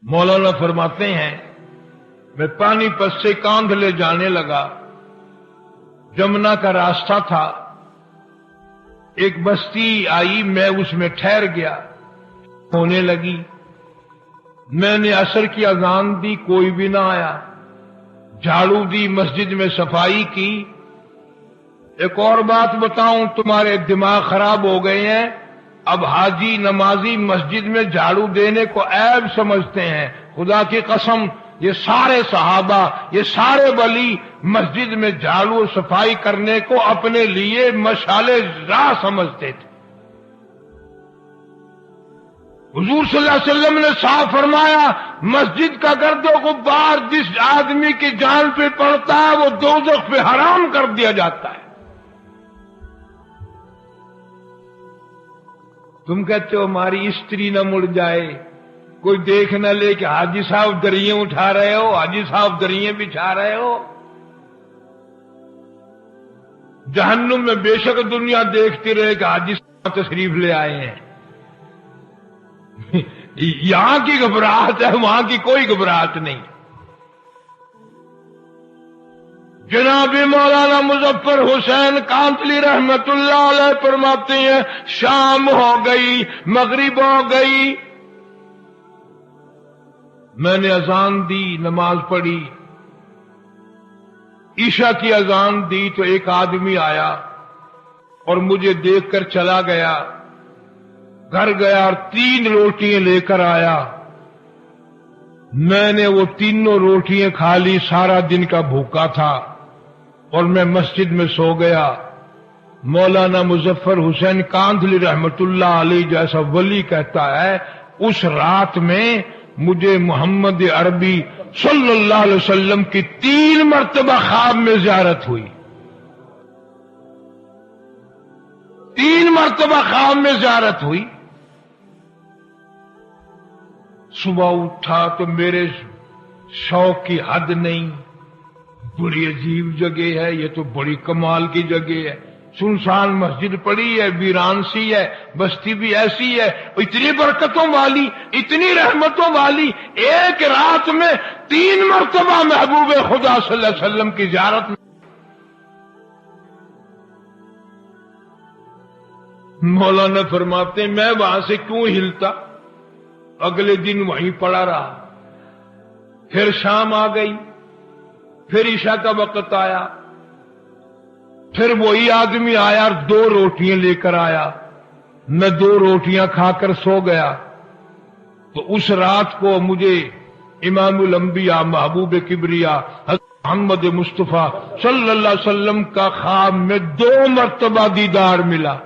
مولانا فرماتے ہیں میں پانی پت سے کاندھ لے جانے لگا، جمنا کا راستہ تھا، ایک بستی آئی، میں اس میں ٹھہر گیا، ہونے لگی، میں نے عصر کی اذان دی، کوئی بھی نہ آیا، جھاڑو دی، مسجد میں صفائی کی۔ ایک اور بات بتاؤں، تمہارے دماغ خراب ہو گئے ہیں، اب حاجی نمازی مسجد میں جھاڑو دینے کو عیب سمجھتے ہیں۔ خدا کی قسم، یہ سارے صحابہ، یہ سارے ولی مسجد میں جھاڑو اور صفائی کرنے کو اپنے لیے مشعل راہ سمجھتے تھے۔ حضور صلی اللہ علیہ وسلم نے صاف فرمایا، مسجد کا گرد و غبار جس آدمی کی جان پہ پڑتا ہے وہ دوزخ پہ حرام کر دیا جاتا ہے۔ تم کہتے ہو ہماری استری نہ مڑ جائے، کوئی دیکھ نہ لے کہ حاجی صاحب دریں اٹھا رہے ہو، حاجی صاحب دریں بچھا رہے ہو۔ جہنم میں بے شک دنیا دیکھتی رہے کہ حاجی صاحب تشریف لے آئے ہیں۔ یہاں کی گھبراہٹ ہے، وہاں کی کوئی گھبراہٹ نہیں۔ جناب مولانا مظفر حسین کانتلی رحمت اللہ علیہ فرماتے ہیں، شام ہو گئی، مغرب ہو گئی، میں نے اذان دی، نماز پڑھی، عشاء کی اذان دی تو ایک آدمی آیا اور مجھے دیکھ کر چلا گیا، گھر گیا اور 3 روٹیاں لے کر آیا۔ میں نے وہ تینوں روٹیاں کھا لی، سارا دن کا بھوکا تھا اور میں مسجد میں سو گیا۔ مولانا مظفر حسین کاندھلی رحمت اللہ علیہ جیسا ولی کہتا ہے، اس رات میں مجھے محمد عربی صلی اللہ علیہ وسلم کی 3 مرتبہ خواب میں زیارت ہوئی، 3 مرتبہ خواب میں زیارت ہوئی۔ صبح اٹھا تو میرے شوق کی حد نہیں، بڑی عجیب جگہ ہے، یہ تو بڑی کمال کی جگہ ہے، سنسان مسجد پڑی ہے، ویران سی ہے، بستی بھی ایسی ہے، اتنی برکتوں والی، اتنی رحمتوں والی، ایک رات میں 3 مرتبہ محبوب خدا صلی اللہ علیہ وسلم کی زیارت میں۔ مولانا فرماتے ہیں میں وہاں سے کیوں ہلتا، اگلے دن وہیں پڑا رہا۔ پھر شام آ گئی، پھر عشاء کا وقت آیا، پھر وہی آدمی آیا اور 2 روٹیاں لے کر آیا، میں 2 روٹیاں کھا کر سو گیا۔ تو اس رات کو مجھے امام الانبیاء محبوب کبریا حضرت محمد مصطفیٰ صلی اللہ علیہ وسلم کا خواب میں 2 مرتبہ دیدار ملا۔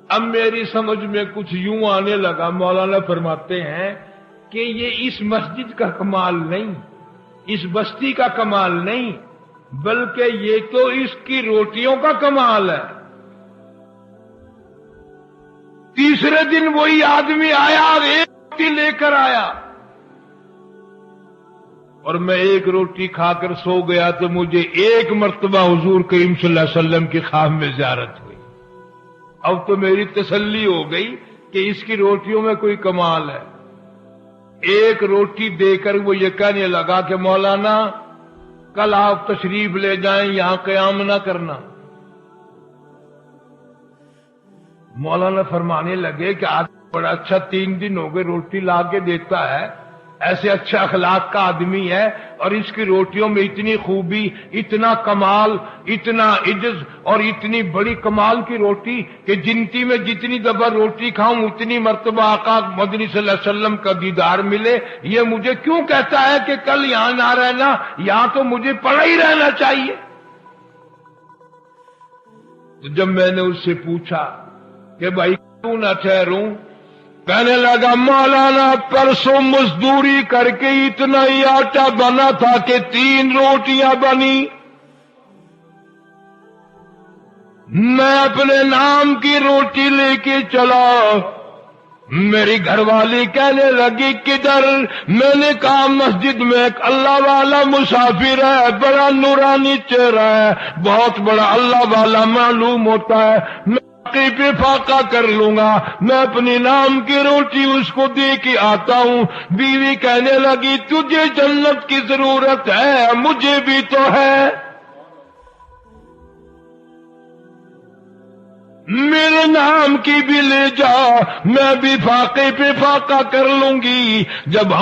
اب میری سمجھ میں کچھ یوں آنے لگا، مولانا فرماتے ہیں کہ یہ اس مسجد کا کمال نہیں، اس بستی کا کمال نہیں، بلکہ یہ تو اس کی روٹیوں کا کمال ہے۔ تیسرے دن وہی آدمی آیا اور 1 روٹی لے کر آیا، اور میں 1 روٹی کھا کر سو گیا تو مجھے 1 مرتبہ حضور کریم صلی اللہ علیہ وسلم کی خواب میں زیارت ہوئی۔ اب تو میری تسلی ہو گئی کہ اس کی روٹیوں میں کوئی کمال ہے۔ 1 روٹی دے کر وہ یہ کہنے لگا کہ مولانا کل آپ تشریف لے جائیں، یہاں قیام نہ کرنا۔ مولانا فرمانے لگے کہ آدمی بڑا اچھا، 3 دن ہو گئے روٹی لا کے دیتا ہے، ایسے اچھا اخلاق کا آدمی ہے، اور اس کی روٹیوں میں اتنی خوبی، اتنا کمال، اتنا عجز اور اتنی بڑی کمال کی روٹی کہ جنتی میں جتنی دفعہ روٹی کھاؤں اتنی مرتبہ آقا مدنی صلی اللہ علیہ وسلم کا دیدار ملے۔ یہ مجھے کیوں کہتا ہے کہ کل یہاں نہ رہنا، یہاں تو مجھے پڑا ہی رہنا چاہیے۔ تو جب میں نے اس سے پوچھا کہ بھائی کیوں نہ ٹھہروں، کہنے لگا مولانا پرسوں مزدوری کر کے اتنا ہی آٹا بنا تھا کہ 3 روٹیاں بنی، میں اپنے نام کی روٹی لے کے چلا، میری گھر والی کہنے لگی کدھر؟ میں نے کہا مسجد میں ایک اللہ والا مسافر ہے، بڑا نورانی چہرہ ہے، بہت بڑا اللہ والا معلوم ہوتا ہے، میں فاقے پہ فاقہ کر لوں گا، میں اپنی نام کی روٹی اس کو دے کے آتا ہوں۔ بیوی کہنے لگی تجھے جنت کی ضرورت ہے، مجھے بھی تو ہے، میرے نام کی بھی لے جا، میں بھی فاقے پہ فاقہ کر لوں گی۔ جب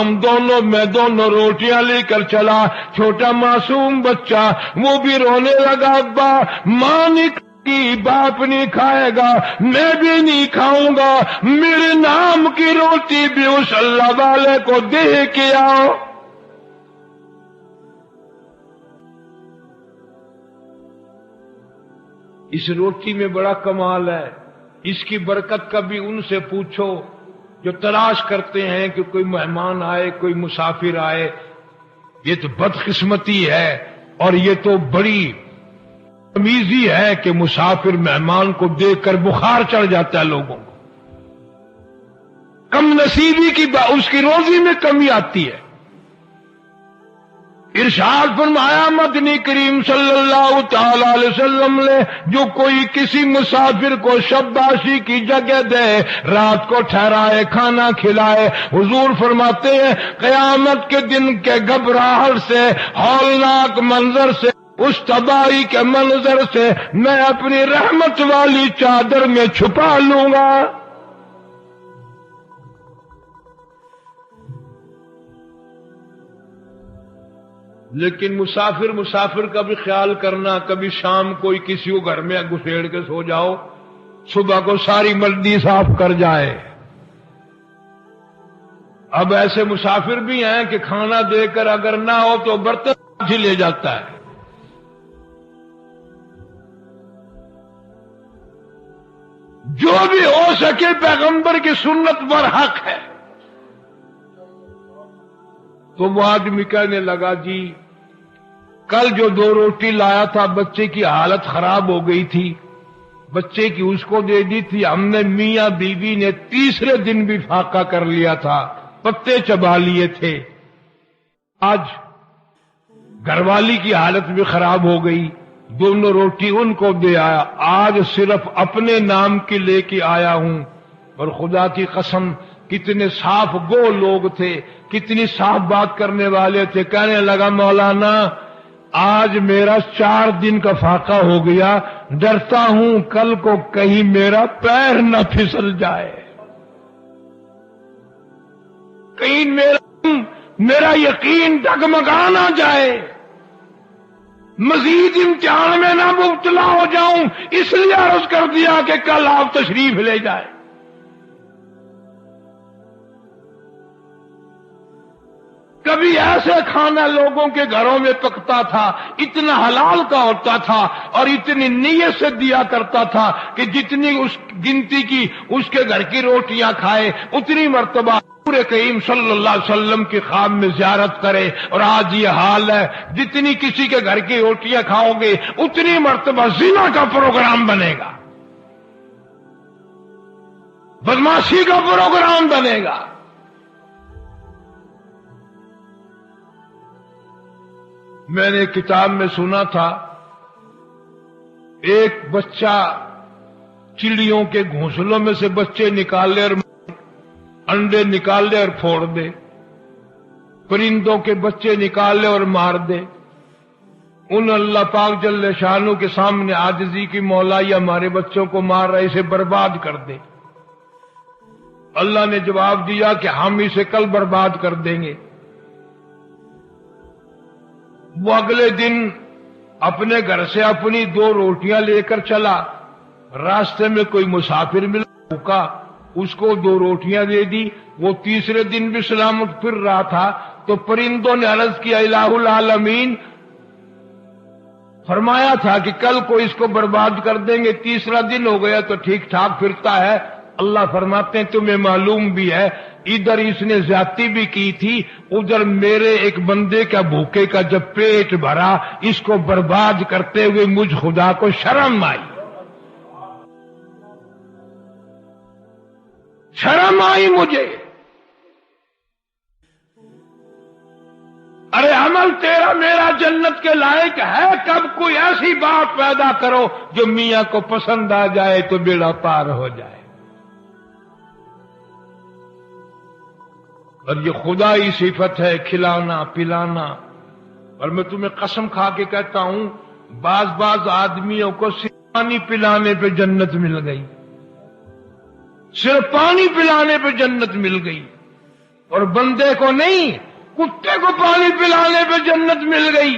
میں دونوں روٹیاں لے کر چلا، چھوٹا معصوم بچہ وہ بھی رونے لگا، ابا ماں نہیں کھائی، باپ نہیں کھائے گا، میں بھی نہیں کھاؤں گا، میرے نام کی روٹی بھی اس اللہ والے کو دے کے آؤ۔ اس روٹی میں بڑا کمال ہے، اس کی برکت کبھی ان سے پوچھو جو تلاش کرتے ہیں کہ کوئی مہمان آئے، کوئی مسافر آئے۔ یہ تو بدقسمتی ہے اور یہ تو بڑی تمیزی ہے کہ مسافر مہمان کو دیکھ کر بخار چڑھ جاتا ہے لوگوں کو، کم نصیبی کی اس کی روزی میں کمی آتی ہے۔ ارشاد فرمایا مدنی کریم صلی اللہ تعالی علیہ وسلم نے، جو کوئی کسی مسافر کو شباشی کی جگہ دے، رات کو ٹھہرائے، کھانا کھلائے، حضور فرماتے ہیں قیامت کے دن کے گھبراہٹ سے، ہولناک منظر سے، اس تباہی کے منظر سے میں اپنی رحمت والی چادر میں چھپا لوں گا۔ لیکن مسافر کا بھی خیال کرنا، کبھی شام کوئی کسی کو گھر میں گھسیڑ کے سو جاؤ، صبح کو ساری مردی صاف کر جائے۔ اب ایسے مسافر بھی ہیں کہ کھانا دے کر اگر نہ ہو تو برتن ہی لے جاتا ہے۔ جو بھی ہو سکے پیغمبر کی سنت پر حق ہے۔ تو وہ آدمی کہنے لگا جی کل جو 2 روٹی لایا تھا بچے کی حالت خراب ہو گئی تھی، بچے کی اس کو دے دی تھی، ہم نے میاں بیوی نے تیسرے دن بھی فاقہ کر لیا تھا، پتے چبا لیے تھے، آج گھر والی کی حالت بھی خراب ہو گئی، دونوں روٹی ان کو دے آیا، آج صرف اپنے نام کی لے کے آیا ہوں۔ اور خدا کی قسم کتنے صاف گو لوگ تھے، کتنی صاف بات کرنے والے تھے۔ کہنے لگا مولانا آج میرا 4 دن کا فاقہ ہو گیا، ڈرتا ہوں کل کو کہیں میرا پیر نہ پھسل جائے، کہیں میرا یقین ڈگمگا نہ جائے، مزید امتحان میں نہ مبتلا ہو جاؤں، اس لیے عرض کر دیا کہ کل آپ تشریف لے جائیں۔ کبھی ایسے کھانا لوگوں کے گھروں میں پکتا تھا، اتنا حلال کا ہوتا تھا اور اتنی نیت سے دیا کرتا تھا کہ جتنی اس گنتی کی اس کے گھر کی روٹیاں کھائے اتنی مرتبہ پورے کریم صلی اللہ علیہ وسلم کی خواب میں زیارت کرے۔ اور آج یہ حال ہے، جتنی کسی کے گھر کی روٹیاں کھاؤ گے اتنی مرتبہ زنا کا پروگرام بنے گا، بدماشی کا پروگرام بنے گا۔ میں نے کتاب میں سنا تھا ایک بچہ چڑیوں کے گھونسلوں میں سے بچے نکال لے اور انڈے نکال لے اور پھوڑ دے، پرندوں کے بچے نکال لے اور مار دے۔ ان اللہ پاک جل شانہ کے سامنے عاجزی کی مولا یہ ہمارے بچوں کو مار رہا، اسے برباد کر دے۔ اللہ نے جواب دیا کہ ہم اسے کل برباد کر دیں گے۔ وہ اگلے دن اپنے گھر سے اپنی 2 روٹیاں لے کر چلا، راستے میں کوئی مسافر ملا بھوکا، اس کو 2 روٹیاں دے دی۔ وہ تیسرے دن بھی سلامت پھر رہا تھا تو پرندوں نے عرض کیا الہ العالمین، فرمایا تھا کہ کل کو اس کو برباد کر دیں گے، تیسرا دن ہو گیا تو ٹھیک ٹھاک پھرتا ہے۔ اللہ فرماتے ہیں تمہیں معلوم بھی ہے ادھر اس نے زیادتی بھی کی تھی، ادھر میرے ایک بندے کا بھوکے کا جب پیٹ بھرا اس کو برباد کرتے ہوئے مجھ خدا کو شرم آئی، شرم آئی مجھے۔ ارے عمل تیرا میرا جنت کے لائق ہے؟ کب کوئی ایسی بات پیدا کرو جو میاں کو پسند آ جائے تو بیڑا پار ہو جائے۔ اور یہ خدائی صفت ہے، کھلانا پلانا۔ اور میں تمہیں قسم کھا کے کہتا ہوں، بعض آدمیوں کو صرف پانی پلانے پہ جنت مل گئی، صرف پانی پلانے پہ جنت مل گئی، اور بندے کو نہیں، کتے کو پانی پلانے پہ جنت مل گئی۔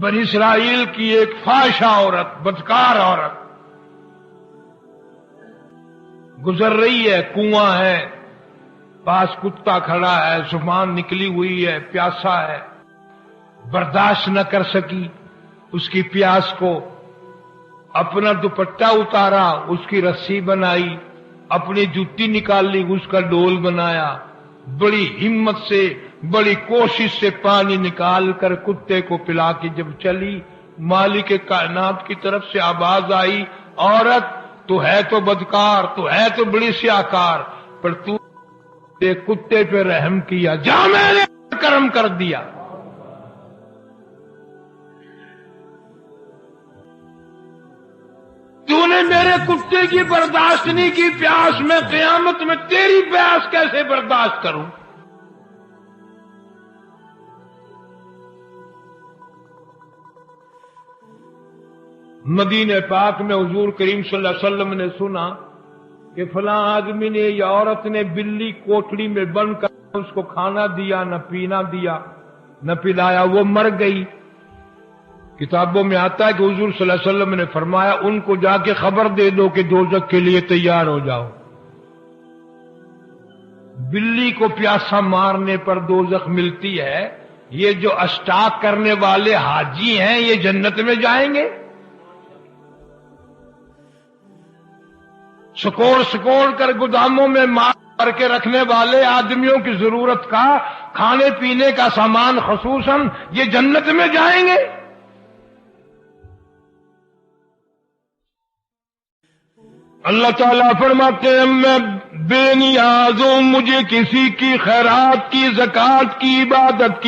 بنی اسرائیل کی ایک فاحشہ عورت، بدکار عورت گزر رہی ہے، کنواں ہے، پاس کتا کھڑا ہے، زبان نکلی ہوئی ہے، پیاسا ہے، برداشت نہ کر سکی اس کی پیاس کو، اپنا دوپٹہ اتارا، اس کی رسی بنائی، اپنی جوتی نکالی، اس کا ڈول بنایا، بڑی ہمت سے بڑی کوشش سے پانی نکال کر کتے کو پلا کے جب چلی، مالک کائنات کی طرف سے آواز آئی، عورت تو ہے تو بدکار، تو ہے تو بڑی سیاکار، پر تو کتے پہ رحم کیا، جا میں نے کرم کر دیا۔ تو نے میرے کتے کی برداشت نہیں کی پیاس، میں قیامت میں تیری پیاس کیسے برداشت کروں؟ مدینہ پاک میں حضور کریم صلی اللہ علیہ وسلم نے سنا کہ فلاں آدمی نے یا عورت نے بلی کوٹڑی میں بند کر اس کو کھانا دیا، نہ پینا دیا، نہ پلایا، وہ مر گئی۔ کتابوں میں آتا ہے کہ حضور صلی اللہ علیہ وسلم نے فرمایا ان کو جا کے خبر دے دو کہ دوزخ کے لیے تیار ہو جاؤ۔ بلی کو پیاسا مارنے پر دوزخ ملتی ہے، یہ جو اسٹاک کرنے والے حاجی ہیں یہ جنت میں جائیں گے؟ سکوڑ کر گوداموں میں مال کر کے رکھنے والے آدمیوں کی ضرورت کا کھانے پینے کا سامان خصوصاً یہ جنت میں جائیں گے؟ اللہ تعالیٰ فرماتے ہیں میں بے نیاز ہوں، مجھے کسی کی خیرات کی، زکات کی، عبادت کی